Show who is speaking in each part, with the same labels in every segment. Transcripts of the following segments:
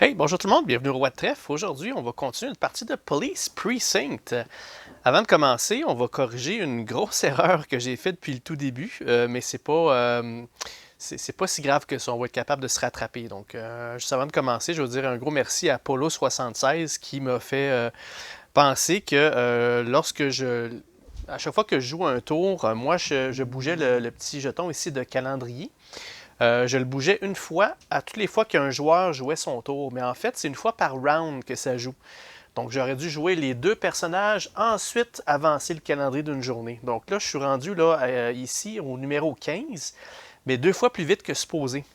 Speaker 1: Hey, bonjour tout le monde, bienvenue au Roi de Trèfle. Aujourd'hui, on va continuer une partie de Police Precinct. Avant de commencer, on va corriger une grosse erreur que j'ai faite depuis le tout début, mais c'est pas si grave que ça, on va être capable de se rattraper. Donc, juste avant de commencer, je veux dire un gros merci à Polo76 qui m'a fait penser que à chaque fois que je joue un tour, moi, je bougeais le petit jeton ici de calendrier. Je le bougeais une fois à toutes les fois qu'un joueur jouait son tour. Mais en fait, c'est une fois par round que ça joue. Donc, j'aurais dû jouer les deux personnages, ensuite avancer le calendrier d'une journée. Donc là, je suis rendu là, ici au numéro 15, mais deux fois plus vite que supposé.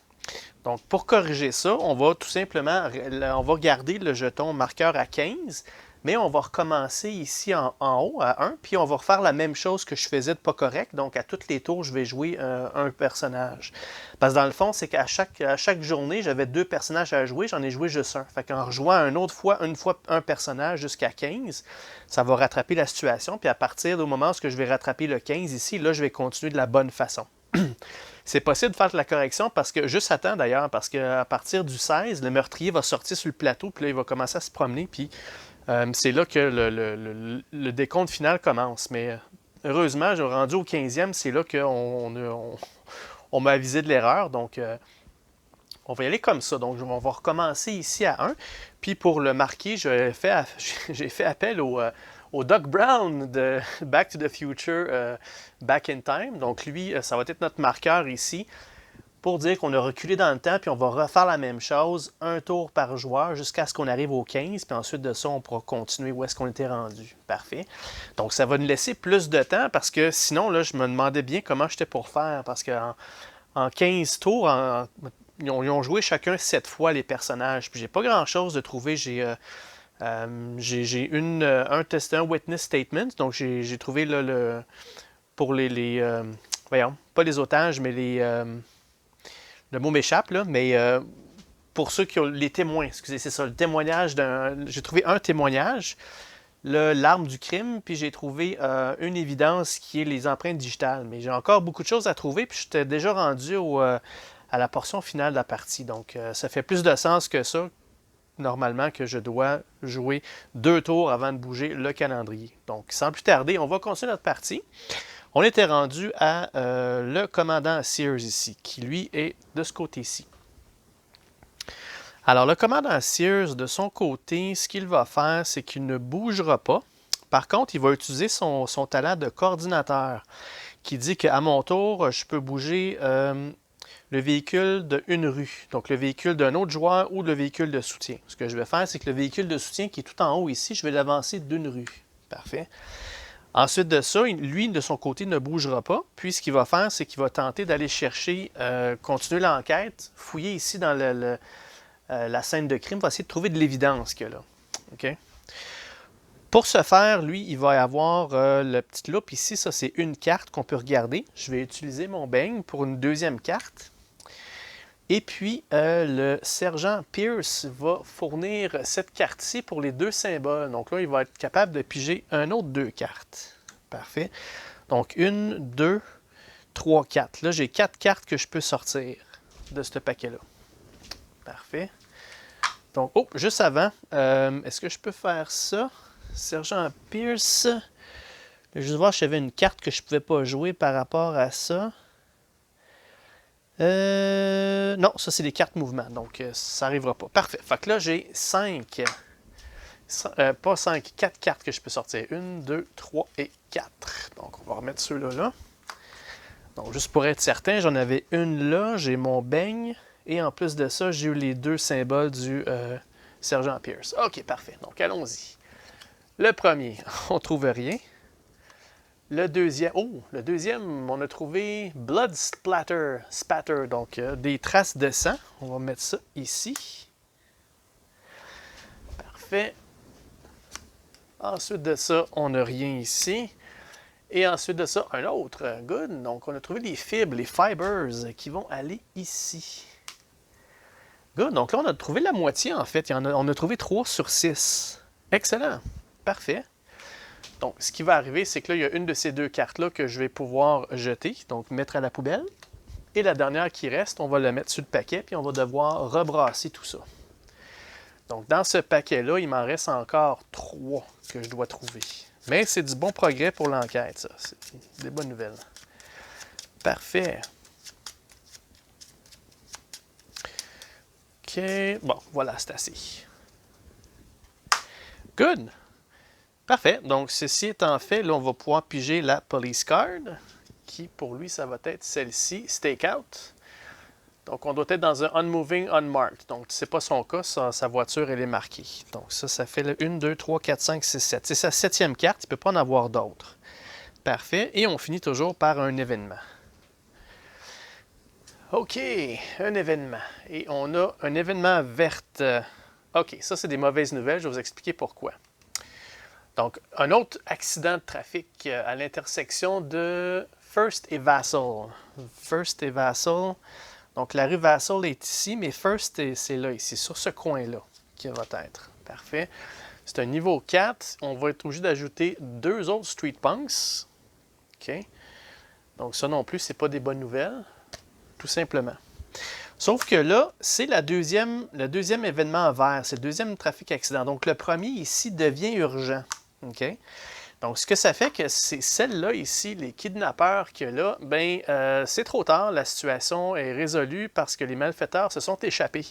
Speaker 1: Donc, pour corriger ça, on va tout simplement on va garder le jeton marqueur à 15, mais on va recommencer ici en haut à 1, puis on va refaire la même chose que je faisais de pas correct. Donc, à tous les tours, je vais jouer un personnage. Parce que dans le fond, c'est qu'à chaque journée, j'avais deux personnages à jouer, j'en ai joué juste un. Fait qu'en rejouant une fois un personnage jusqu'à 15, ça va rattraper la situation. Puis à partir du moment où je vais rattraper le 15 ici, là, je vais continuer de la bonne façon. C'est possible de faire la correction parce que, juste à temps d'ailleurs, parce qu'à partir du 16, le meurtrier va sortir sur le plateau, puis là, il va commencer à se promener, puis c'est là que le décompte final commence. Mais heureusement, j'ai rendu au 15e, c'est là qu'on m'a avisé de l'erreur, donc on va y aller comme ça. Donc, on va recommencer ici à 1, puis pour le marquer, j'ai fait appel au Doc Brown de Back to the Future, Back in Time. Donc lui, ça va être notre marqueur ici pour dire qu'on a reculé dans le temps, puis on va refaire la même chose, un tour par joueur jusqu'à ce qu'on arrive au 15, puis ensuite de ça, on pourra continuer où est-ce qu'on était rendu. Parfait. Donc ça va nous laisser plus de temps, parce que sinon, là, je me demandais bien comment j'étais pour faire, parce qu'en 15 tours, ils ont joué chacun 7 fois les personnages, puis j'ai pas grand-chose de trouver. J'ai un witness statement, donc j'ai trouvé là, pour voyons, pas les otages, mais le mot m'échappe, là, mais pour ceux qui ont les témoins, excusez, c'est ça, le témoignage j'ai trouvé un témoignage, l'arme du crime, puis j'ai trouvé une évidence qui est les empreintes digitales. Mais j'ai encore beaucoup de choses à trouver, puis j'étais déjà rendu à la portion finale de la partie. Donc, ça fait plus de sens que ça, normalement, que je dois jouer 2 tours avant de bouger le calendrier. Donc, sans plus tarder, on va continuer notre partie. On était rendu à le commandant Sears ici, qui lui est de ce côté-ci. Alors, le commandant Sears, de son côté, ce qu'il va faire, c'est qu'il ne bougera pas. Par contre, il va utiliser son talent de coordinateur, qui dit qu'à mon tour, je peux bouger le véhicule d'une rue, donc le véhicule d'un autre joueur ou le véhicule de soutien. Ce que je vais faire, c'est que le véhicule de soutien qui est tout en haut ici, je vais l'avancer d'une rue. Parfait. Ensuite de ça, lui, de son côté, ne bougera pas. Puis, ce qu'il va faire, c'est qu'il va tenter d'aller chercher, continuer l'enquête, fouiller ici dans la scène de crime, va essayer de trouver de l'évidence qu'il y a là. OK? Pour ce faire, lui, il va avoir la petite loupe ici. Ça, c'est une carte qu'on peut regarder. Je vais utiliser mon beigne pour une deuxième carte. Et puis, le sergent Pierce va fournir cette carte-ci pour les deux symboles. Donc là, il va être capable de piger un autre 2 cartes. Parfait. Donc, 1, 2, 3, 4. Là, j'ai 4 cartes que je peux sortir de ce paquet-là. Parfait. Donc, juste avant, est-ce que je peux faire ça? Sergent Pierce. Je vais juste voir si j'avais une carte que je ne pouvais pas jouer par rapport à ça. Non, ça c'est des cartes mouvement, donc ça n'arrivera pas. Parfait. Fait que là, j'ai 5. Pas 5, 4 cartes que je peux sortir. 1, 2, 3 et 4. Donc, on va remettre ceux-là là. Donc, juste pour être certain, j'en avais une là, j'ai mon beigne. Et en plus de ça, j'ai eu les 2 symboles du sergent Pierce. OK, parfait. Donc, allons-y. Le premier, on ne trouve rien. Le deuxième, on a trouvé Blood Spatter, donc des traces de sang. On va mettre ça ici. Parfait. Ensuite de ça, on n'a rien ici. Et ensuite de ça, un autre. Good. Donc, on a trouvé les fibres, les fibers qui vont aller ici. Good. Donc là, on a trouvé la moitié, en fait. On a trouvé 3 sur 6. Excellent. Parfait. Donc, ce qui va arriver, c'est que là, il y a une de ces 2 cartes-là que je vais pouvoir jeter, donc mettre à la poubelle. Et la dernière qui reste, on va la mettre sur le paquet, puis on va devoir rebrasser tout ça. Donc, dans ce paquet-là, il m'en reste encore 3 que je dois trouver. Mais c'est du bon progrès pour l'enquête, ça. C'est des bonnes nouvelles. Parfait. OK. Bon, voilà, c'est assez. Good. Parfait. Donc, ceci étant fait, là, on va pouvoir piger la police card, qui, pour lui, ça va être celle-ci, Stakeout. Donc, on doit être dans un Unmoving Unmarked. Donc, ce n'est pas son cas, sa voiture, elle est marquée. Donc, ça fait le 1, 2, 3, 4, 5, 6, 7. C'est sa 7e carte, il ne peut pas en avoir d'autres. Parfait. Et on finit toujours par un événement. OK, un événement. Et on a un événement vert. OK, ça, c'est des mauvaises nouvelles. Je vais vous expliquer pourquoi. Donc, un autre accident de trafic à l'intersection de First et Vassal. First et Vassal. Donc, la rue Vassal est ici, mais First, c'est là, ici, sur ce coin-là, qui va être. Parfait. C'est un niveau 4. On va être obligé d'ajouter 2 autres Street Punks. OK. Donc, ça non plus, c'est pas des bonnes nouvelles, tout simplement. Sauf que là, c'est le deuxième événement vert, c'est le deuxième trafic accident. Donc, le premier ici devient urgent. OK? Donc, ce que ça fait que c'est celle-là ici, les kidnappeurs que là, c'est trop tard, la situation est résolue parce que les malfaiteurs se sont échappés.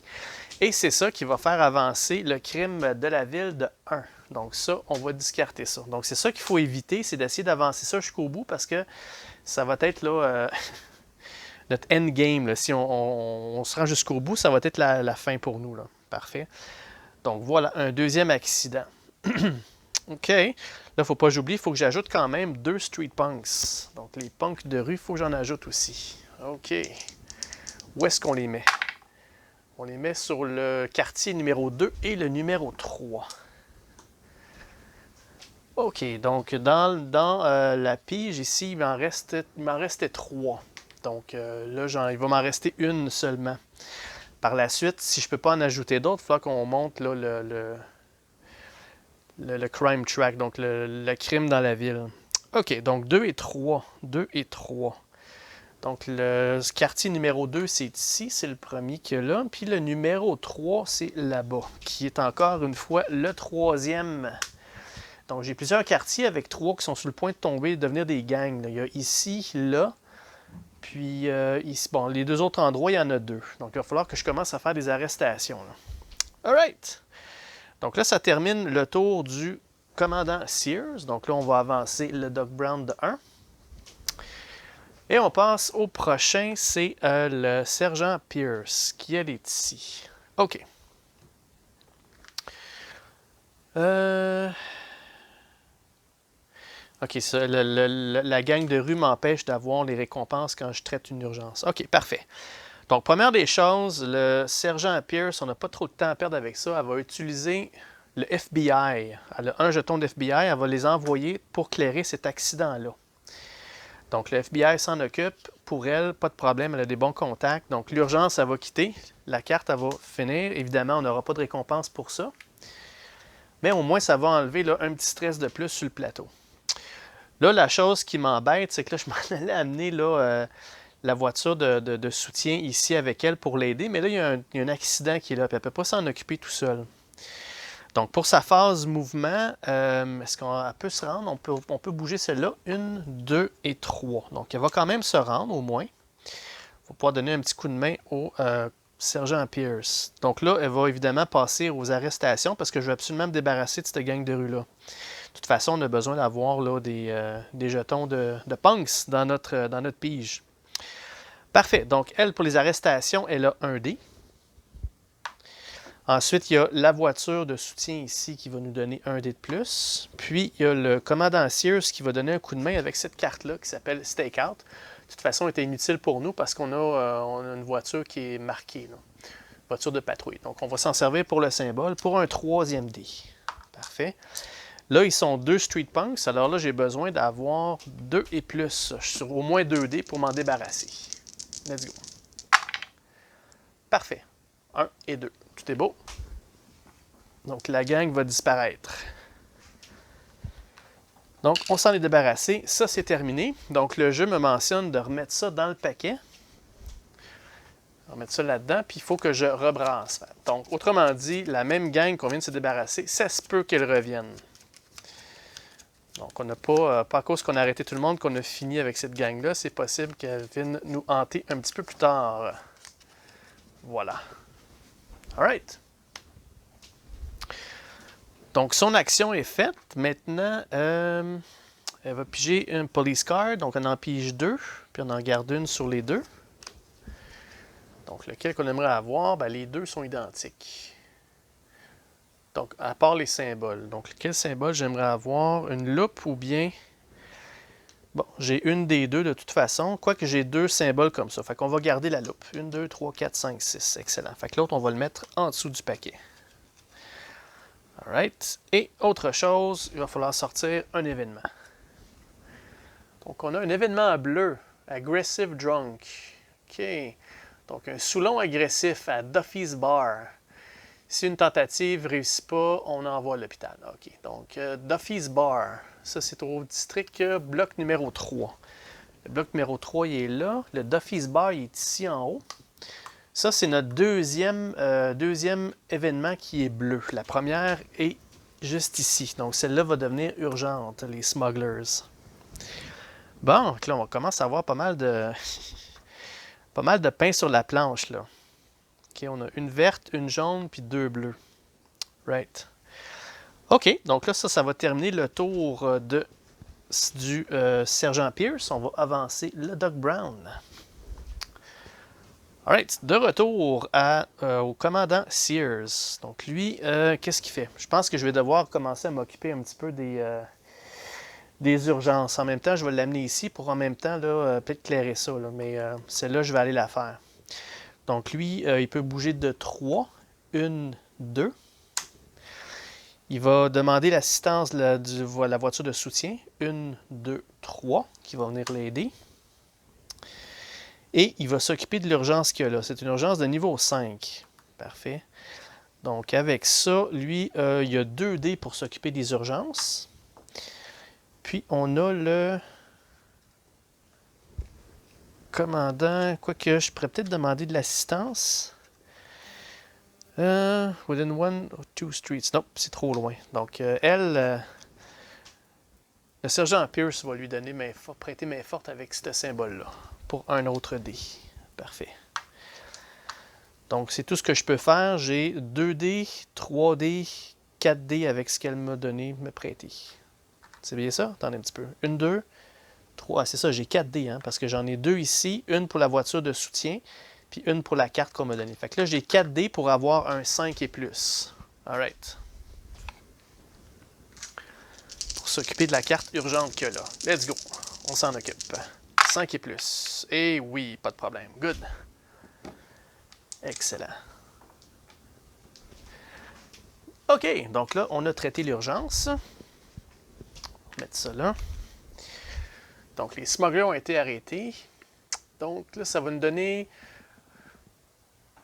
Speaker 1: Et c'est ça qui va faire avancer le crime de la ville de 1. Donc ça, on va discarter ça. Donc c'est ça qu'il faut éviter, c'est d'essayer d'avancer ça jusqu'au bout parce que ça va être là notre endgame. Là. Si on se rend jusqu'au bout, ça va être la fin pour nous. Là. Parfait. Donc voilà, un deuxième accident. OK. Là, il ne faut pas que j'oublie, il faut que j'ajoute quand même 2 street punks. Donc, les punks de rue, il faut que j'en ajoute aussi. OK. Où est-ce qu'on les met? On les met sur le quartier numéro 2 et le numéro 3. OK. Donc, dans la pige, ici, il m'en restait 3. Donc, là, il va m'en rester une seulement. Par la suite, si je ne peux pas en ajouter d'autres, il va falloir qu'on monte là, le crime track, donc le crime dans la ville. OK, donc 2 et 3. 2 et 3. Donc, le quartier numéro 2, c'est ici, c'est le premier qu'il y a là. Puis le numéro 3, c'est là-bas, qui est encore une fois le 3e. Donc, j'ai plusieurs quartiers avec 3 qui sont sur le point de tomber et de devenir des gangs. Il y a ici, là, puis ici. Bon, les 2 autres endroits, il y en a 2. Donc, il va falloir que je commence à faire des arrestations. All right! Donc là, ça termine le tour du commandant Sears. Donc là, on va avancer le Doc Brown de 1. Et on passe au prochain, c'est le sergent Pierce, qui elle est ici. OK. OK, ça, la gang de rue m'empêche d'avoir les récompenses quand je traite une urgence. OK, parfait. Donc, première des choses, le sergent Pierce, on n'a pas trop de temps à perdre avec ça. Elle va utiliser le FBI. Elle a un jeton de FBI, elle va les envoyer pour clairer cet accident-là. Donc, le FBI s'en occupe. Pour elle, pas de problème, elle a des bons contacts. Donc, l'urgence, elle va quitter. La carte, elle va finir. Évidemment, on n'aura pas de récompense pour ça. Mais au moins, ça va enlever là, un petit stress de plus sur le plateau. Là, la chose qui m'embête, c'est que là, je m'en allais amener là, la voiture de soutien ici avec elle pour l'aider. Mais là, il y a un accident qui est là. Puis elle ne peut pas s'en occuper tout seul. Donc, pour sa phase mouvement, est-ce qu'on peut se rendre? On peut bouger celle-là. 1, 2 et 3. Donc, elle va quand même se rendre, au moins. Il va pouvoir donner un petit coup de main au sergent Pierce. Donc là, elle va évidemment passer aux arrestations parce que je veux absolument me débarrasser de cette gang de rue-là. De toute façon, on a besoin d'avoir là, des jetons de punks dans notre pige. Parfait. Donc, elle, pour les arrestations, elle a un dé. Ensuite, il y a la voiture de soutien ici qui va nous donner un dé de plus. Puis, il y a le commandant Sears qui va donner un coup de main avec cette carte-là qui s'appelle Stakeout. De toute façon, elle était inutile pour nous parce qu'on a une voiture qui est marquée. Là. Voiture de patrouille. Donc, on va s'en servir pour le symbole pour un 3e dé. Parfait. Là, ils sont 2 Street Punks. Alors là, j'ai besoin d'avoir 2 et plus. Sur au moins 2 dés pour m'en débarrasser. Let's go. Parfait. 1 et 2. Tout est beau. Donc, la gang va disparaître. Donc, on s'en est débarrassé. Ça, c'est terminé. Donc, le jeu me mentionne de remettre ça dans le paquet. On va mettre ça là-dedans, puis il faut que je rebrasse. Donc, autrement dit, la même gang qu'on vient de se débarrasser, ça se peut qu'elle revienne. Donc, on n'a pas à cause qu'on a arrêté tout le monde, qu'on a fini avec cette gang-là, c'est possible qu'elle vienne nous hanter un petit peu plus tard. Voilà. Alright. Donc, son action est faite. Maintenant, elle va piger une police card. Donc, on en pige 2, puis on en garde une sur les 2. Donc, lequel qu'on aimerait avoir, ben, les 2 sont identiques. Donc, à part les symboles. Donc, quel symbole j'aimerais avoir? Une loupe ou bien... Bon, j'ai une des 2 de toute façon, quoique j'ai 2 symboles comme ça. Fait qu'on va garder la loupe. 1, 2, 3, 4, 5, 6. Excellent. Fait que l'autre, on va le mettre en dessous du paquet. Alright. Et autre chose, il va falloir sortir un événement. Donc, on a un événement bleu. Aggressive Drunk. OK. Donc, un Soulon agressif à Duffy's Bar. Si une tentative ne réussit pas, on envoie à l'hôpital. OK. Donc, Duffy's Bar. Ça, c'est au district bloc numéro 3. Le bloc numéro 3, il est là. Le Duffy's Bar, il est ici en haut. Ça, c'est notre deuxième événement qui est bleu. La première est juste ici. Donc, celle-là va devenir urgente, les smugglers. Bon, là, on commence à avoir pas mal de pain sur la planche, là. OK, on a une verte, une jaune, puis 2 bleus. Right. OK, donc là, ça va terminer le tour du sergent Pierce. On va avancer le Doc Brown. Alright, de retour au commandant Sears. Donc lui, qu'est-ce qu'il fait? Je pense que je vais devoir commencer à m'occuper un petit peu des urgences. En même temps, je vais l'amener ici pour en même temps peut-être clairer ça. Là, mais celle-là, je vais aller la faire. Donc lui, il peut bouger de 3. 1, 2. Il va demander l'assistance de la voiture de soutien. 1, 2, 3, qui va venir l'aider. Et il va s'occuper de l'urgence qu'il y a là. C'est une urgence de niveau 5. Parfait. Donc, avec ça, lui, il y a 2 dés pour s'occuper des urgences. Puis, on a le commandant. Quoique, je pourrais peut-être demander de l'assistance. Within 1 or 2 streets. Non, c'est trop loin. Donc, le sergent Pierce va lui donner prêter main forte avec ce symbole-là. Pour un autre dé. Parfait. Donc, c'est tout ce que je peux faire. J'ai 2 dés, 3 dés, 4 dés avec ce qu'elle m'a donné, me prêter. C'est bien ça? Attendez un petit peu. 1, 2, 3. Ah, c'est ça, j'ai 4 dés, hein, parce que j'en ai 2 ici. Une pour la voiture de soutien, puis une pour la carte qu'on m'a donnée. Fait que là, j'ai 4 dés pour avoir un 5 et plus. Alright. Pour s'occuper de la carte urgente qu'il y a là. Let's go. On s'en occupe. 5 et plus. Et oui, pas de problème. Good. Excellent. OK, donc là, on a traité l'urgence. On va mettre ça là. Donc, les smugglers ont été arrêtés. Donc là, ça va nous donner...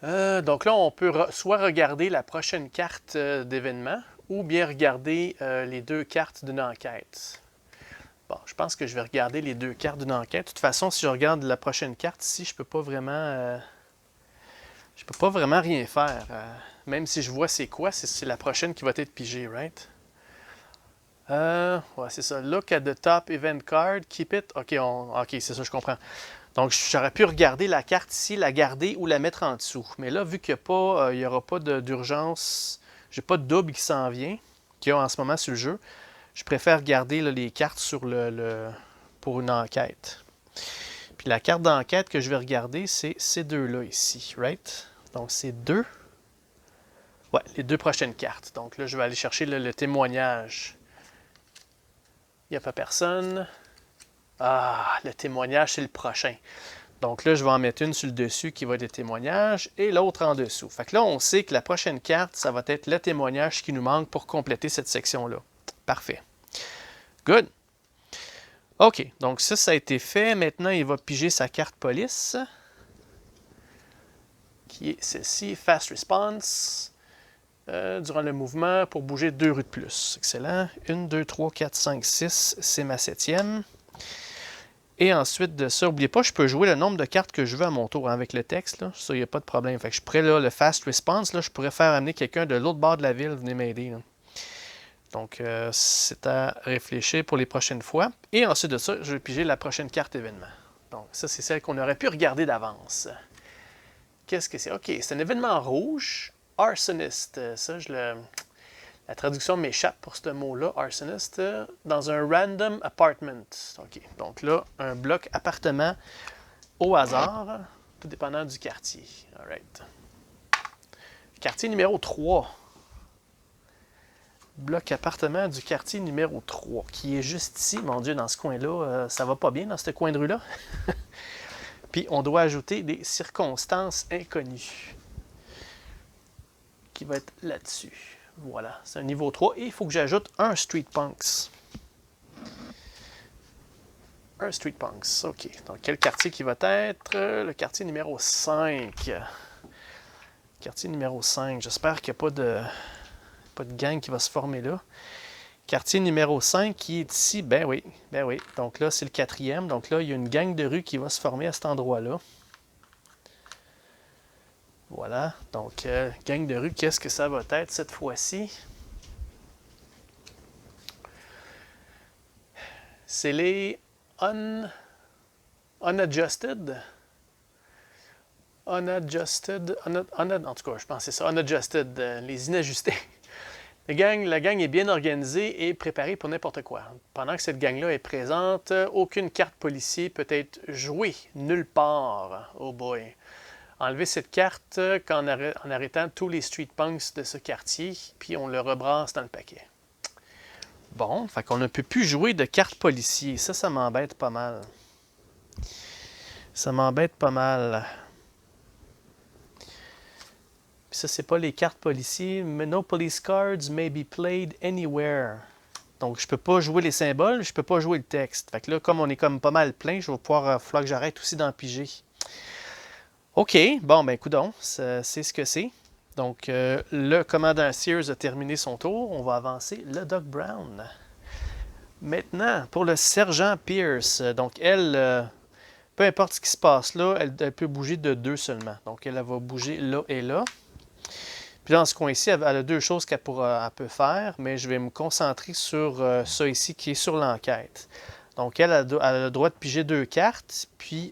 Speaker 1: donc là, on peut soit regarder la prochaine carte d'événement ou bien regarder les 2 cartes d'une enquête. Bon, je pense que je vais regarder les 2 cartes d'une enquête. De toute façon, si je regarde la prochaine carte ici, je peux pas vraiment rien faire. Même si je vois c'est quoi, c'est la prochaine qui va être pigée, right? Ouais, c'est ça. Look at the top event card, keep it. OK, c'est ça, je comprends. Donc, j'aurais pu regarder la carte ici, la garder ou la mettre en dessous. Mais là, vu qu'il n'y aura pas d'urgence, j'ai pas de double qui s'en vient, qu'il y a en ce moment sur le jeu, je préfère garder là, les cartes sur pour une enquête. Puis la carte d'enquête que je vais regarder, c'est ces 2-là ici, right? Donc, c'est 2. Ouais, les 2 prochaines cartes. Donc là, je vais aller chercher le témoignage. Il n'y a pas personne. Ah, le témoignage, c'est le prochain. Donc là, je vais en mettre une sur le dessus qui va être le témoignage et l'autre en dessous. Fait que là, on sait que la prochaine carte, ça va être le témoignage qui nous manque pour compléter cette section-là. Parfait. Good. OK, donc ça a été fait. Maintenant, il va piger sa carte police, qui est celle-ci, Fast Response, durant le mouvement pour bouger 2 rues de plus. Excellent. 1, 2, 3, 4, 5, 6, c'est ma 7e. Et ensuite de ça, n'oubliez pas, je peux jouer le nombre de cartes que je veux à mon tour, hein, avec le texte. Là. Ça, il n'y a pas de problème. Fait que je pourrais, là, le fast response, là, je pourrais faire amener quelqu'un de l'autre bord de la ville, venir m'aider. Donc, c'est à réfléchir pour les prochaines fois. Et ensuite de ça, je vais piger la prochaine carte événement. Donc, ça, c'est celle qu'on aurait pu regarder d'avance. Qu'est-ce que c'est? OK, c'est un événement rouge. Arsonist. Ça, la traduction m'échappe pour ce mot-là, arsonist. Dans un random apartment. OK, donc là, un bloc appartement au hasard, tout dépendant du quartier. All right. Quartier numéro 3. Bloc appartement du quartier numéro 3, qui est juste ici. Mon Dieu, dans ce coin-là, ça va pas bien dans ce coin de rue-là. Puis on doit ajouter des circonstances inconnues, qui va être là-dessus. Voilà, c'est un niveau 3. Et il faut que j'ajoute un Street Punks. Un Street Punks, OK. Donc quel quartier qui va être? Le quartier numéro 5. Quartier numéro 5. J'espère qu'il n'y a pas de gang qui va se former là. Quartier numéro 5 qui est ici, ben oui. Donc là, c'est le 4e. Donc là, il y a une gang de rue qui va se former à cet endroit-là. Voilà. Donc, gang de rue, qu'est-ce que ça va être cette fois-ci? C'est les unadjusted. En tout cas, je pense que c'est ça. Unadjusted, les inajustés. La gang est bien organisée et préparée pour n'importe quoi. Pendant que cette gang-là est présente, aucune carte policier peut être jouée nulle part. Oh boy. Enlever cette carte en arrêtant tous les street punks de ce quartier, puis on le rebrasse dans le paquet. Bon, fait qu'on ne peut plus jouer de cartes policiers. Ça m'embête pas mal. Ça m'embête pas mal. Ça, c'est pas les cartes policiers. No police cards may be played anywhere. Donc, je peux pas jouer les symboles, je peux pas jouer le texte. Fait que là, comme on est comme pas mal plein, je vais pouvoir, falloir que j'arrête aussi d'en piger. OK, bon, ben, coudonc, c'est ce que c'est. Donc, le commandant Sears a terminé son tour. On va avancer le Doc Brown. Maintenant, pour le sergent Pierce. Donc, elle, peu importe ce qui se passe là, elle peut bouger de 2 seulement. Donc, elle va bouger là et là. Puis dans ce coin-ci, elle a 2 choses qu'elle peut faire, mais je vais me concentrer sur ça ici qui est sur l'enquête. Donc elle a le droit de piger 2 cartes, puis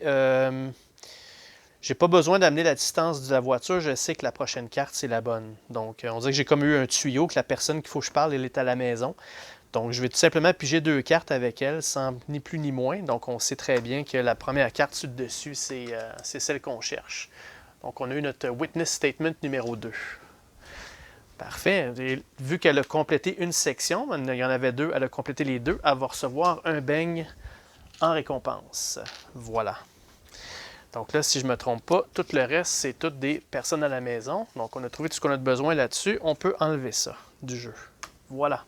Speaker 1: j'ai pas besoin d'amener la distance de la voiture, je sais que la prochaine carte c'est la bonne. Donc on dirait que j'ai comme eu un tuyau, que la personne qu'il faut que je parle, elle est à la maison. Donc je vais tout simplement piger 2 cartes avec elle, sans ni plus ni moins. Donc on sait très bien que la première carte sur le dessus, c'est celle qu'on cherche. Donc on a eu notre Witness Statement numéro 2. Parfait. Et vu qu'elle a complété une section, il y en avait 2, elle a complété les 2, elle va recevoir un beigne en récompense. Voilà. Donc là, si je ne me trompe pas, tout le reste, c'est toutes des personnes à la maison. Donc on a trouvé tout ce qu'on a de besoin là-dessus. On peut enlever ça du jeu. Voilà.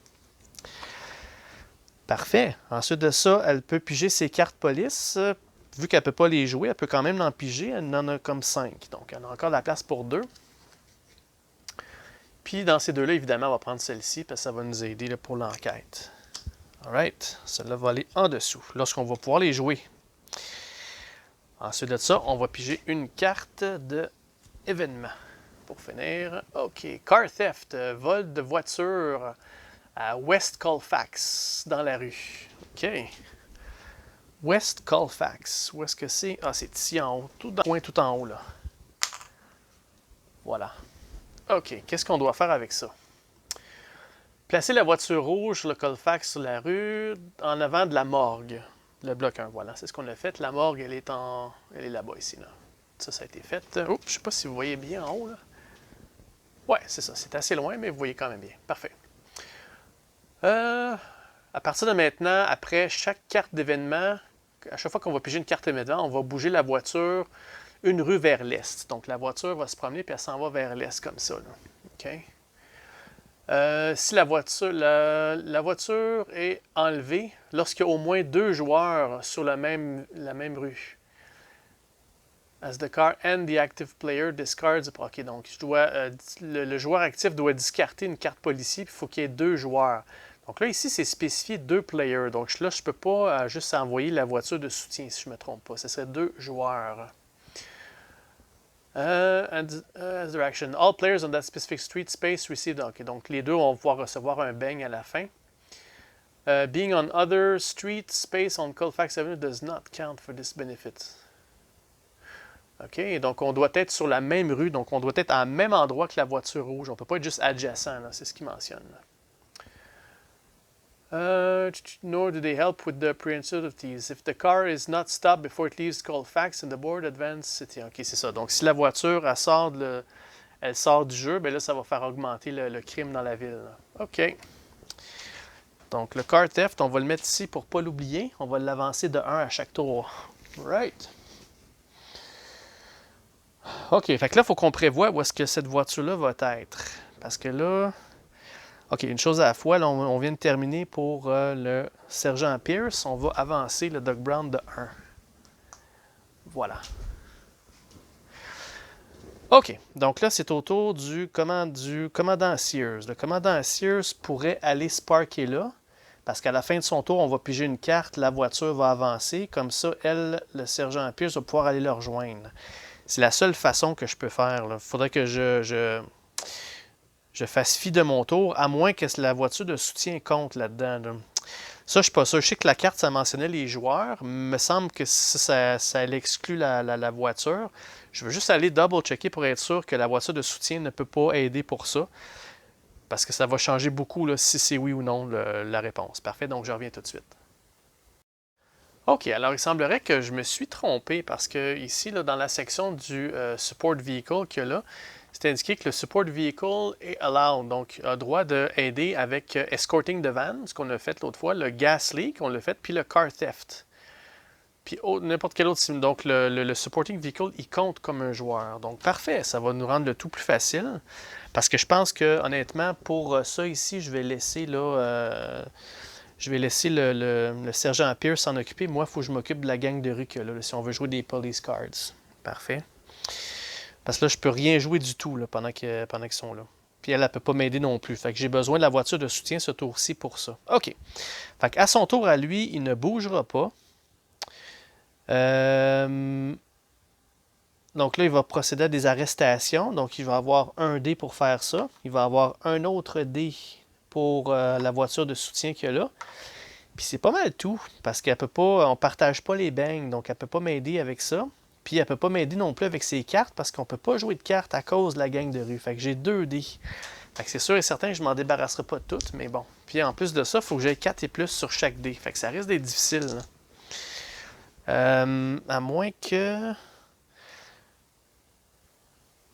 Speaker 1: Parfait. Ensuite de ça, elle peut piger ses cartes police. Vu qu'elle ne peut pas les jouer, elle peut quand même en piger. Elle en a comme 5. Donc elle a encore de la place pour 2. Puis dans ces 2-là, évidemment, on va prendre celle-ci parce que ça va nous aider là, pour l'enquête. Alright, celle-là va aller en dessous, lorsqu'on va pouvoir les jouer. Ensuite de ça, on va piger une carte de événement. Pour finir, OK, Car Theft, vol de voiture à West Colfax, dans la rue. OK. West Colfax, où est-ce que c'est? Ah, c'est ici en haut, tout dans le coin tout en haut, là. Voilà. OK, qu'est-ce qu'on doit faire avec ça? Placer la voiture rouge sur le Colfax sur la rue, en avant de la morgue. Le bloc 1, voilà, c'est ce qu'on a fait. La morgue, elle est là-bas, ici. Là. Ça a été fait. Oups, je ne sais pas si vous voyez bien en haut. Là. Ouais, c'est ça. C'est assez loin, mais vous voyez quand même bien. Parfait. À partir de maintenant, après chaque carte d'événement, à chaque fois qu'on va piger une carte d'événement, on va bouger la voiture une rue vers l'est. Donc la voiture va se promener puis elle s'en va vers l'est comme ça. Là. OK? Si la voiture est enlevée lorsqu'il y a au moins 2 joueurs sur la même rue. As the car and the active player discards. OK, donc le joueur actif doit discarter une carte policier, puis il faut qu'il y ait 2 joueurs. Donc là, ici, c'est spécifié 2 players. Donc là, je ne peux pas juste envoyer la voiture de soutien, si je ne me trompe pas. Ce serait 2 joueurs. As direction. All players on that specific street space receive... OK, donc les deux vont pouvoir recevoir un bang à la fin. Being on other street space on Colfax Avenue does not count for this benefit. OK, donc on doit être sur la même rue, donc on doit être à même endroit que la voiture rouge. On ne peut pas être juste adjacent, c'est ce qu'il mentionne. Nor do they help with the pre-insulative. If the car is not stopped before it leaves Colfax and the board advance city. OK, c'est ça. Donc si la voiture, elle sort du jeu, bien là, ça va faire augmenter le crime dans la ville. OK. Donc le car theft, on va le mettre ici pour ne pas l'oublier. On va l'avancer de 1 à chaque tour. Right. OK, fait que là, il faut qu'on prévoie où est-ce que cette voiture-là va être. Parce que là... OK, une chose à la fois, là, on vient de terminer pour le sergent Pierce. On va avancer le Doc Brown de 1. Voilà. OK, donc là, c'est au tour du commandant Sears. Le commandant Sears pourrait aller se parker là, parce qu'à la fin de son tour, on va piger une carte, la voiture va avancer. Comme ça, le sergent Pierce, va pouvoir aller le rejoindre. C'est la seule façon que je peux faire. Il faudrait que je fasse fi de mon tour, à moins que la voiture de soutien compte là-dedans. Là. Ça, je ne suis pas sûr. Je sais que la carte, ça mentionnait les joueurs. Il me semble que ça exclut la voiture. Je veux juste aller double-checker pour être sûr que la voiture de soutien ne peut pas aider pour ça. Parce que ça va changer beaucoup là, si c'est oui ou non la réponse. Parfait, donc je reviens tout de suite. OK, alors il semblerait que je me suis trompé parce que ici, là, dans la section du Support Vehicle qu'il y a là, c'est indiqué que le Support Vehicle est allowed, donc a droit d'aider avec Escorting the Van, ce qu'on a fait l'autre fois, le Gas Leak, on l'a fait, puis le Car Theft. Puis n'importe quel autre sim. Donc le Supporting Vehicle, il compte comme un joueur. Donc parfait, ça va nous rendre le tout plus facile. Parce que je pense que, honnêtement, pour ça ici, je vais laisser là... Je vais laisser le sergent Pierce s'en occuper. Moi, il faut que je m'occupe de la gang de rue que là, si on veut jouer des police cards. Parfait. Parce que là, je peux rien jouer du tout là, pendant qu'ils sont là. Puis elle ne peut pas m'aider non plus. Fait que j'ai besoin de la voiture de soutien ce tour-ci pour ça. OK. Fait qu'à son tour à lui, il ne bougera pas. Donc là, il va procéder à des arrestations. Donc, il va avoir un dé pour faire ça. Il va avoir un autre dé pour la voiture de soutien qu'il y a là. Puis c'est pas mal tout, parce qu'elle peut pas, on partage pas les bangs, donc elle peut pas m'aider avec ça. Puis elle peut pas m'aider non plus avec ses cartes, parce qu'on peut pas jouer de cartes à cause de la gang de rue. Fait que j'ai 2 dés. Fait que c'est sûr et certain que je m'en débarrasserai pas de toutes, mais bon. Puis en plus de ça, il faut que j'aie 4 et plus sur chaque dé. Fait que ça risque d'être difficile. À moins que...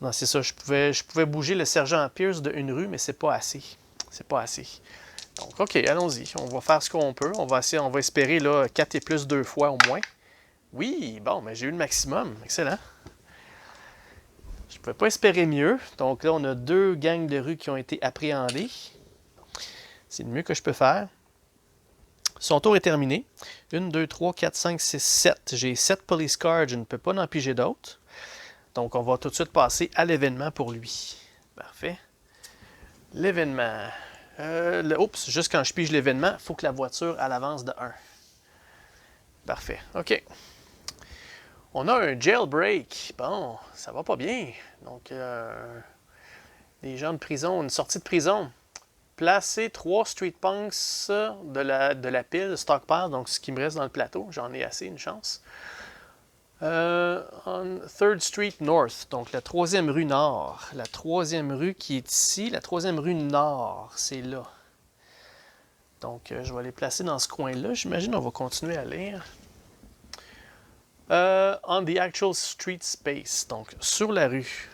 Speaker 1: Non, c'est ça, je pouvais bouger le sergent Pierce de une rue, mais c'est pas assez. C'est pas assez. Donc, OK, allons-y. On va faire ce qu'on peut. On va espérer là, 4 et plus 2 fois au moins. Oui, bon, mais j'ai eu le maximum. Excellent. Je ne pouvais pas espérer mieux. Donc là, on a 2 gangs de rue qui ont été appréhendés. C'est le mieux que je peux faire. Son tour est terminé. 1, 2, 3, 4, 5, 6, 7. J'ai 7 police cards. Je ne peux pas en piger d'autres. Donc, on va tout de suite passer à l'événement pour lui. Parfait. L'événement. Oups, juste quand je pige l'événement, il faut que la voiture elle avance de 1. Parfait. OK. On a un jailbreak. Bon, ça va pas bien. Donc, des gens de prison, une sortie de prison. Placer 3 Street Punks de la pile, stockpile, donc ce qui me reste dans le plateau. J'en ai assez, une chance. On 3rd Street North, donc la 3e rue nord. La 3e rue qui est ici, la 3e rue nord, c'est là. Donc, je vais les placer dans ce coin-là. J'imagine on va continuer à lire. On the actual street space, donc sur la rue.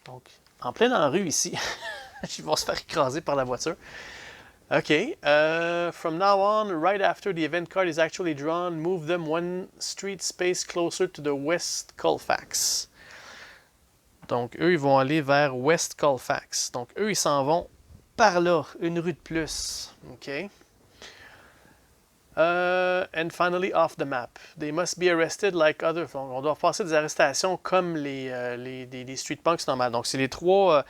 Speaker 1: Donc, en plein dans la rue ici. Ils vont se faire écraser par la voiture. OK. From now on, right after the event card is actually drawn, move them 1 street space closer to the West Colfax. Donc, eux, ils vont aller vers West Colfax. Donc, eux, ils s'en vont par là, une rue de plus. OK. And finally off the map. They must be arrested like other. On doit passer des arrestations comme des street punks normales. Donc, c'est les trois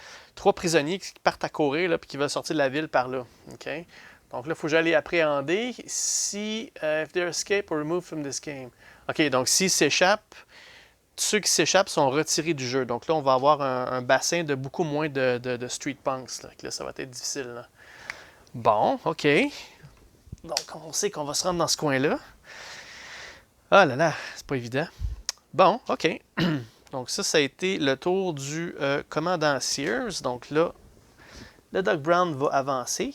Speaker 1: prisonniers qui partent à courir là, puis qui veulent sortir de la ville par là. Okay? Donc là, il faut que j'aille les appréhender. Si, if they escape or removed from this game. OK, donc s'ils s'échappent, ceux qui s'échappent sont retirés du jeu. Donc là, on va avoir un bassin de beaucoup moins de street punks. Là, ça va être difficile. Là. Bon, OK. Donc, on sait qu'on va se rendre dans ce coin-là. Ah là là, c'est pas évident. Bon, OK. Donc, ça a été le tour du commandant Sears. Donc là, le Doc Brown va avancer.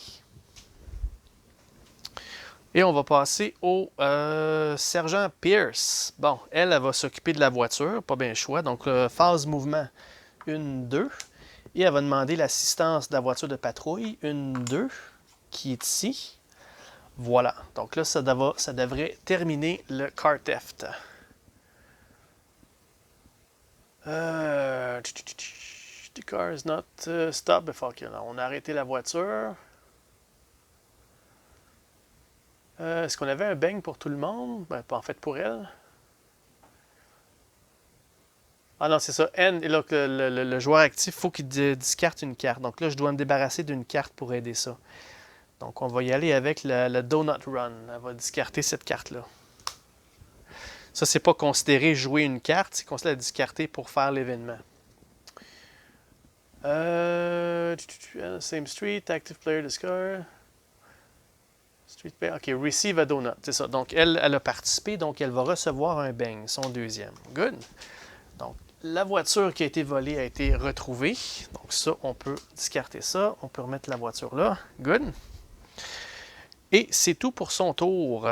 Speaker 1: Et on va passer au sergent Pierce. Bon, elle va s'occuper de la voiture, pas bien le choix. Donc, phase mouvement 1, 2. Et elle va demander l'assistance de la voiture de patrouille 1, 2, qui est ici. Voilà. Donc là, ça devrait terminer le car theft. The car is not stopped before kill. On a arrêté la voiture. Est-ce qu'on avait un bang pour tout le monde? Ben, pas en fait pour elle. Ah non, c'est ça. N, et là, le joueur actif, il faut qu'il discarte une carte. Donc là, je dois me débarrasser d'une carte pour aider ça. Donc, on va y aller avec le Donut Run. Elle va discarter cette carte-là. Ça, c'est pas considéré jouer une carte, c'est considéré discarter pour faire l'événement. Same street, active player discard. Street player, OK, receive a donut, c'est ça. Donc, elle a participé, donc elle va recevoir un bang, son deuxième. Good. Donc, la voiture qui a été volée a été retrouvée. Donc, ça, on peut discarter ça. On peut remettre la voiture là. Good. Et c'est tout pour son tour.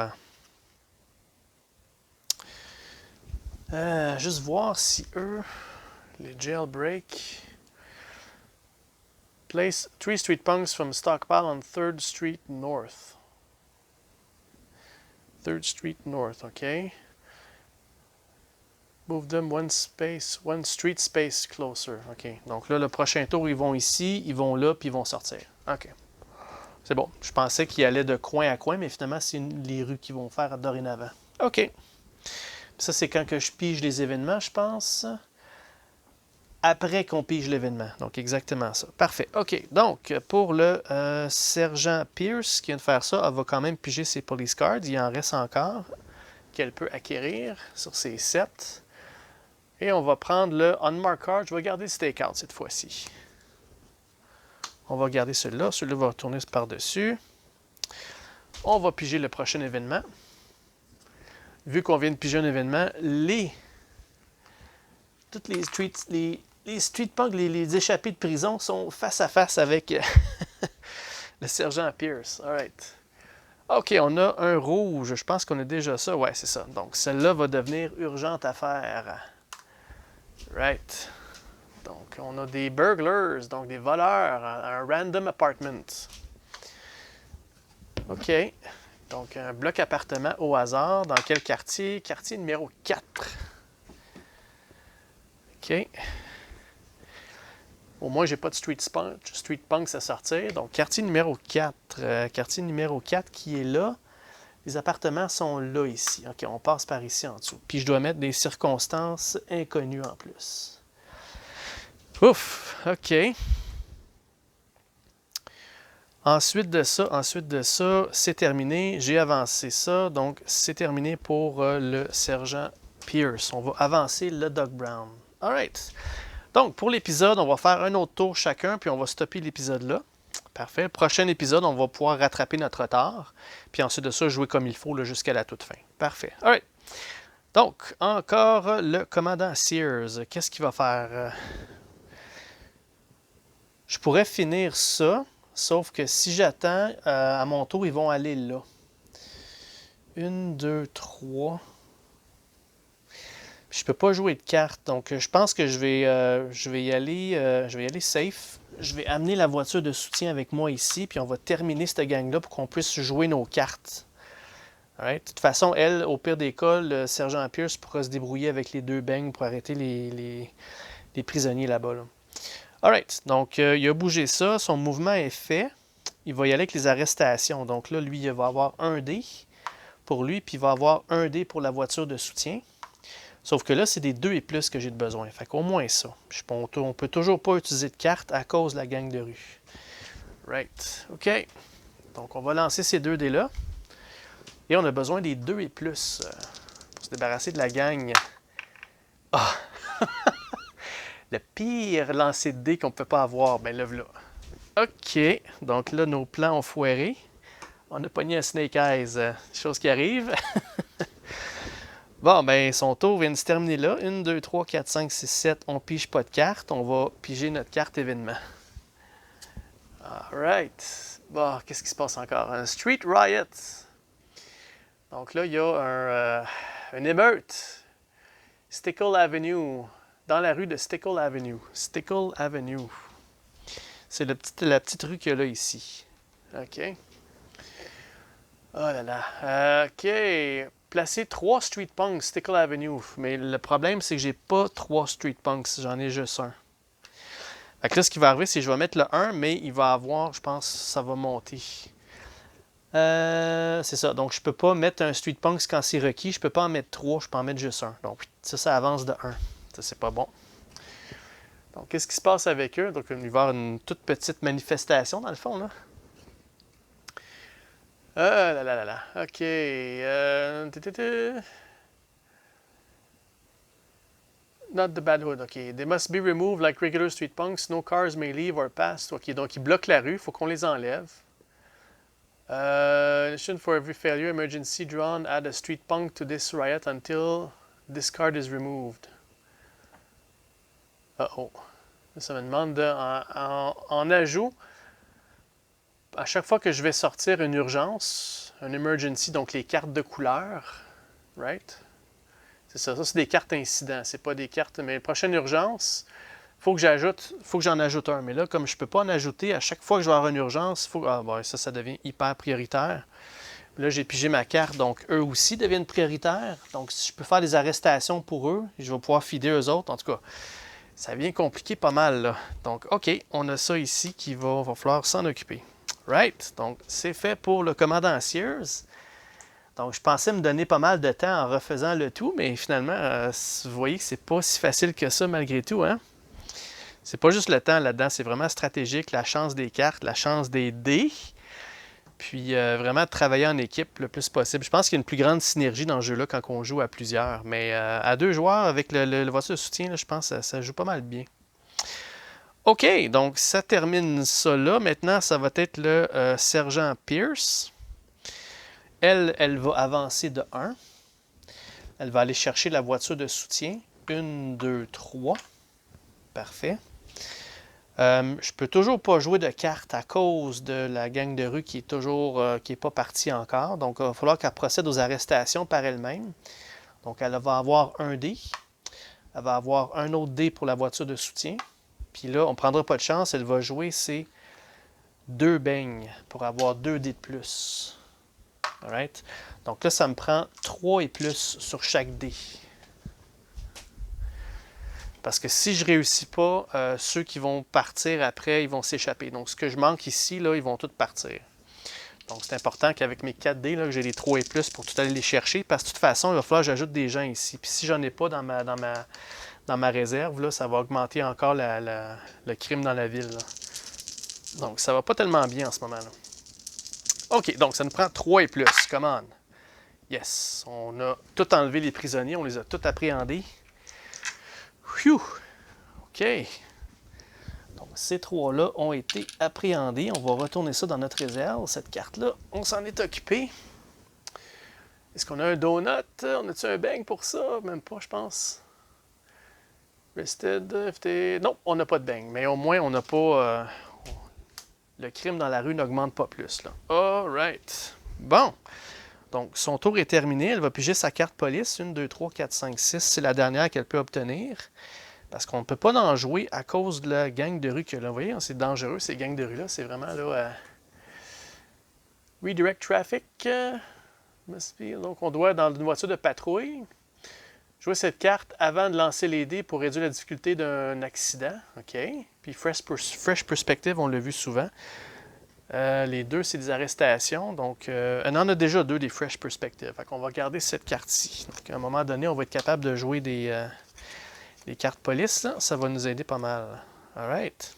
Speaker 1: Juste voir si eux, les jailbreak, place 3 street punks from stockpile on 3rd Street North. 3rd Street North, OK. Move them one street space closer. OK. Donc là, le prochain tour, ils vont ici, ils vont là, puis ils vont sortir. OK. C'est bon. Je pensais qu'ils allaient de coin à coin, mais finalement, c'est les rues qu'ils vont faire dorénavant. OK. Ça, c'est quand que je pige les événements, je pense. Après qu'on pige l'événement. Donc, exactement ça. Parfait. OK. Donc, pour le sergent Pierce qui vient de faire ça, elle va quand même piger ses police cards. Il en reste encore qu'elle peut acquérir sur ses 7. Et on va prendre le Unmarked Card. Je vais garder le Stakeout cette fois-ci. On va garder celui-là. Celui-là va retourner par-dessus. On va piger le prochain événement. Vu qu'on vient de piger un événement, toutes les street punks, les échappés de prison sont face à face avec le sergent Pierce. All right. OK, on a un rouge. Je pense qu'on a déjà ça. Ouais, c'est ça. Donc, celle-là va devenir urgente à faire. Right. Donc, on a des burglars, donc des voleurs, un random apartment. OK. Donc, un bloc appartement au hasard. Dans quel quartier? Quartier numéro 4. OK. Au moins, j'ai pas de street punks à sortir. Donc, quartier numéro 4. Quartier numéro 4 qui est là. Les appartements sont là, ici. OK, on passe par ici en dessous. Puis, je dois mettre des circonstances inconnues en plus. Ouf! OK. Ensuite de ça, c'est terminé. J'ai avancé ça. Donc, c'est terminé pour le sergent Pierce. On va avancer le Doc Brown. All right. Donc, pour l'épisode, on va faire un autre tour chacun, puis on va stopper l'épisode là. Parfait. Le prochain épisode, on va pouvoir rattraper notre retard. Puis ensuite de ça, jouer comme il faut jusqu'à la toute fin. Parfait. All right. Donc, encore le commandant Sears. Qu'est-ce qu'il va faire? Je pourrais finir ça, sauf que si j'attends, à mon tour, ils vont aller là. 1, 2, 3. Je peux pas jouer de cartes, donc je pense que je vais y aller safe. Je vais amener la voiture de soutien avec moi ici, puis on va terminer cette gang-là pour qu'on puisse jouer nos cartes. Right? De toute façon, elle, au pire des cas, le sergent Pierce pourra se débrouiller avec les 2 bangs pour arrêter les prisonniers là-bas. Là. Alright, donc il a bougé ça, son mouvement est fait. Il va y aller avec les arrestations. Donc là, lui, il va avoir un dé. pour lui, puis il va avoir un dé pour la voiture de soutien. Sauf que là, c'est des 2 et plus que j'ai de besoin. Fait qu'au moins ça. On peut toujours pas utiliser de carte à cause de la gang de rue. Right. OK. Donc, on va lancer ces 2 dés-là. Et on a besoin des 2 et plus pour se débarrasser de la gang. Ah! Le pire lancer de dés qu'on ne peut pas avoir. Ben là, voilà. OK. Donc là, nos plans ont foiré. On a pogné un Snake Eyes. Chose qui arrive. Bon, ben son tour vient de se terminer là. 1, 2, 3, 4, 5, 6, 7. On pige pas de carte. On va piger notre carte événement. Alright. Bon, qu'est-ce qui se passe encore? Un Street Riot. Donc là, il y a une émeute. Stickle Avenue. Dans la rue de Stickle Avenue. Stickle Avenue. C'est la petite rue qu'il y a là ici. OK. Oh là là. OK. Placer 3 Street Punks, Stickle Avenue. Mais le problème, c'est que j'ai pas 3 Street Punks. J'en ai juste un. Fait que là, ce qui va arriver, c'est que je vais mettre le 1, mais il va avoir, je pense, ça va monter. C'est ça. Donc, je peux pas mettre un Street Punks quand c'est requis. Je peux pas en mettre 3, je peux en mettre juste un. Donc, ça avance de 1. Ça, c'est pas bon. Donc, qu'est-ce qui se passe avec eux? Donc, il va y avoir une toute petite manifestation, dans le fond, là. Ah là là là là. OK. Not the bad hood. OK. They must be removed like regular street punks. No cars may leave or pass. OK. Donc, ils bloquent la rue. Il faut qu'on les enlève. For every failure, emergency drawn, add a street punk to this riot until this card is removed. Uh-oh. Ça me demande en ajout, à chaque fois que je vais sortir une urgence, un emergency, donc les cartes de couleur, right? C'est ça, c'est des cartes incidents, c'est pas des cartes, mais prochaine urgence, faut que j'en ajoute un. Mais là, comme je peux pas en ajouter, à chaque fois que je vais avoir une urgence, ça devient hyper prioritaire. Là, j'ai pigé ma carte, donc eux aussi deviennent prioritaires. Donc, si je peux faire des arrestations pour eux, je vais pouvoir fider eux autres. En tout cas, ça vient compliquer pas mal, là. Donc, OK, on a ça ici qui va falloir s'en occuper. Right? Donc, c'est fait pour le commandant Sears. Donc, je pensais me donner pas mal de temps en refaisant le tout, mais finalement, vous voyez que c'est pas si facile que ça malgré tout, hein? C'est pas juste le temps là-dedans, c'est vraiment stratégique, la chance des cartes, la chance des dés, puis vraiment travailler en équipe le plus possible. Je pense qu'il y a une plus grande synergie dans ce jeu-là quand on joue à plusieurs, mais à 2 joueurs avec le voiture de soutien, là, je pense que ça joue pas mal bien. OK, donc ça termine ça là. Maintenant, ça va être le sergent Pierce. Elle va avancer de 1. Elle va aller chercher la voiture de soutien. 1, 2, 3. Parfait. Je peux toujours pas jouer de carte à cause de la gang de rue qui est toujours qui est pas partie encore. Donc, il va falloir qu'elle procède aux arrestations par elle-même. Donc, elle va avoir un dé. Elle va avoir un autre dé pour la voiture de soutien. Puis là, on ne prendra pas de chance. Elle va jouer ses 2 beignes pour avoir 2 dés de plus. Alright? Donc là, ça me prend 3 et plus sur chaque dé. Parce que si je ne réussis pas, ceux qui vont partir après, ils vont s'échapper. Donc, ce que je manque ici, là, ils vont tous partir. Donc, c'est important qu'avec mes 4 dés, là, que j'ai les 3 et plus pour tout aller les chercher. Parce que de toute façon, il va falloir que j'ajoute des gens ici. Puis si j'en ai pas dans ma réserve, là, ça va augmenter encore le crime dans la ville, là. Donc, ça va pas tellement bien en ce moment-là. OK, donc ça nous prend 3 et plus. Come on. Yes. On a tout enlevé les prisonniers. On les a tous appréhendés. Phew! OK. Donc, ces 3-là ont été appréhendés. On va retourner ça dans notre réserve. Cette carte-là, on s'en est occupé. Est-ce qu'on a un donut? On a-tu un bang pour ça? Même pas, je pense. Rested, FT... Non, on n'a pas de bang. Mais au moins, on n'a pas... le crime dans la rue n'augmente pas plus, là. All right. Bon. Donc, son tour est terminé. Elle va piger sa carte police. 1, 2, 3, 4, 5, 6. C'est la dernière qu'elle peut obtenir. Parce qu'on ne peut pas en jouer à cause de la gang de rue qu'il y a là. Vous voyez, c'est dangereux, ces gangs de rue-là. C'est vraiment là... Redirect traffic. Donc, on doit, dans une voiture de patrouille, jouer cette carte avant de lancer les dés pour réduire la difficulté d'un accident. OK. Puis Fresh Perspective, on l'a vu souvent. Les deux, c'est des arrestations. Donc, on en a déjà deux des Fresh Perspectives. Fait qu'on va garder cette carte-ci. Donc, à un moment donné, on va être capable de jouer des cartes police. Là. Ça va nous aider pas mal. Alright.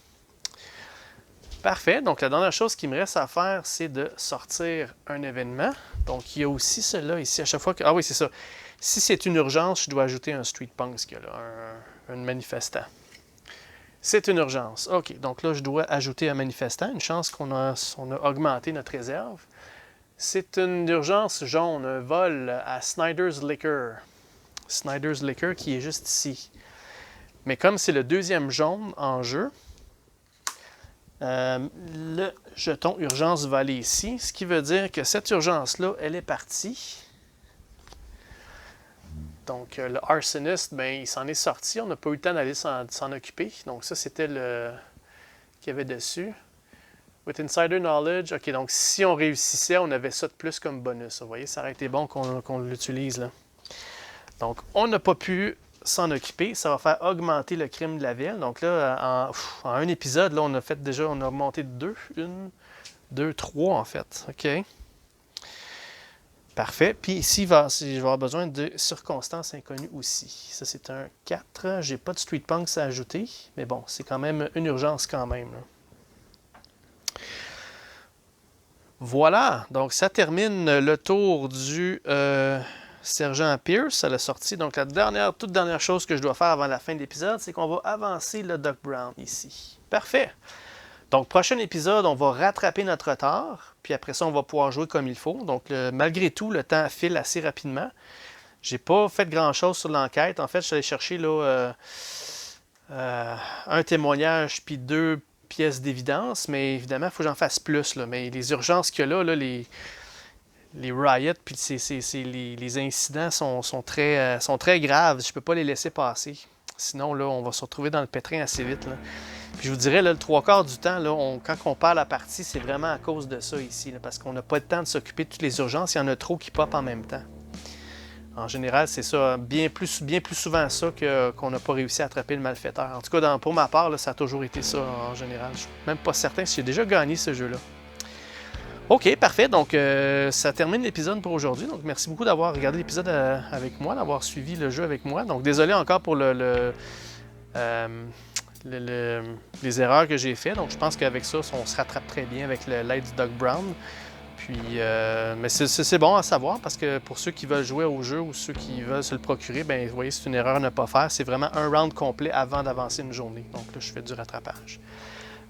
Speaker 1: Parfait. Donc, la dernière chose qui me reste à faire, c'est de sortir un événement. Donc, il y a aussi cela ici. À chaque fois que... Ah oui, c'est ça. Si c'est une urgence, je dois ajouter un Street Punk, ce qu'il y a là, un manifestant. C'est une urgence. OK, donc là, je dois ajouter un manifestant. Une chance qu'on a augmenté notre réserve. C'est une urgence jaune, un vol à Snyder's Liquor. Snyder's Liquor qui est juste ici. Mais comme c'est le deuxième jaune en jeu, le jeton urgence va aller ici, ce qui veut dire que cette urgence-là, elle est partie. Donc, le arsoniste, ben, il s'en est sorti. On n'a pas eu le temps d'aller s'en occuper. Donc, ça, c'était le qu'il y avait dessus. With Insider Knowledge. OK, donc si on réussissait, on avait ça de plus comme bonus. Vous voyez, ça aurait été bon qu'on l'utilise là. Donc, on n'a pas pu s'en occuper. Ça va faire augmenter le crime de la ville. Donc là, en un épisode, là, on a monté de 2. 1, 2, 3 en fait. OK. Parfait. Puis ici, je vais avoir besoin de circonstances inconnues aussi. Ça, c'est un 4. J'ai pas de Street Punks à ajouter. Mais bon, c'est quand même une urgence quand même. Là. Voilà. Donc, ça termine le tour du Sergent Pierce à la sortie. Donc, toute dernière chose que je dois faire avant la fin de l'épisode, c'est qu'on va avancer le Doc Brown ici. Parfait. Donc, prochain épisode, on va rattraper notre retard, puis après ça, on va pouvoir jouer comme il faut. Donc, malgré tout, le temps file assez rapidement. J'ai pas fait grand-chose sur l'enquête. En fait, je suis allé chercher là, un témoignage puis 2 pièces d'évidence, mais évidemment, il faut que j'en fasse plus. Là. Mais les urgences qu'il y a là, les riots puis les incidents sont très graves. Je peux pas les laisser passer. Sinon, là, on va se retrouver dans le pétrin assez vite. Là. Puis je vous dirais, là, le 3/4 du temps, là, quand on perd la partie, c'est vraiment à cause de ça ici, là, parce qu'on n'a pas le temps de s'occuper de toutes les urgences. Il y en a trop qui popent en même temps. En général, c'est ça, bien plus souvent ça qu'on n'a pas réussi à attraper le malfaiteur. En tout cas, pour ma part, là, ça a toujours été ça en général. Je suis même pas certain si j'ai déjà gagné ce jeu-là. OK, parfait. Donc, ça termine l'épisode pour aujourd'hui. Donc, merci beaucoup d'avoir regardé l'épisode avec moi, d'avoir suivi le jeu avec moi. Donc, désolé encore pour les erreurs que j'ai faites. Donc, je pense qu'avec ça, on se rattrape très bien avec l'aide du Doc Brown. Puis, mais c'est bon à savoir parce que pour ceux qui veulent jouer au jeu ou ceux qui veulent se le procurer, bien, vous voyez, c'est une erreur à ne pas faire. C'est vraiment un round complet avant d'avancer une journée. Donc, là, je fais du rattrapage.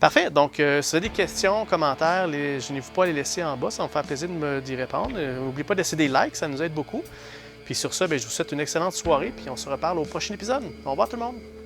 Speaker 1: Parfait. Donc, si vous avez des questions, commentaires, gênez-vous pas à les laisser en bas. Ça va me faire plaisir d'y répondre. N'oubliez pas de laisser des likes, ça nous aide beaucoup. Puis sur ça, bien, je vous souhaite une excellente soirée. Puis on se reparle au prochain épisode. Au revoir tout le monde.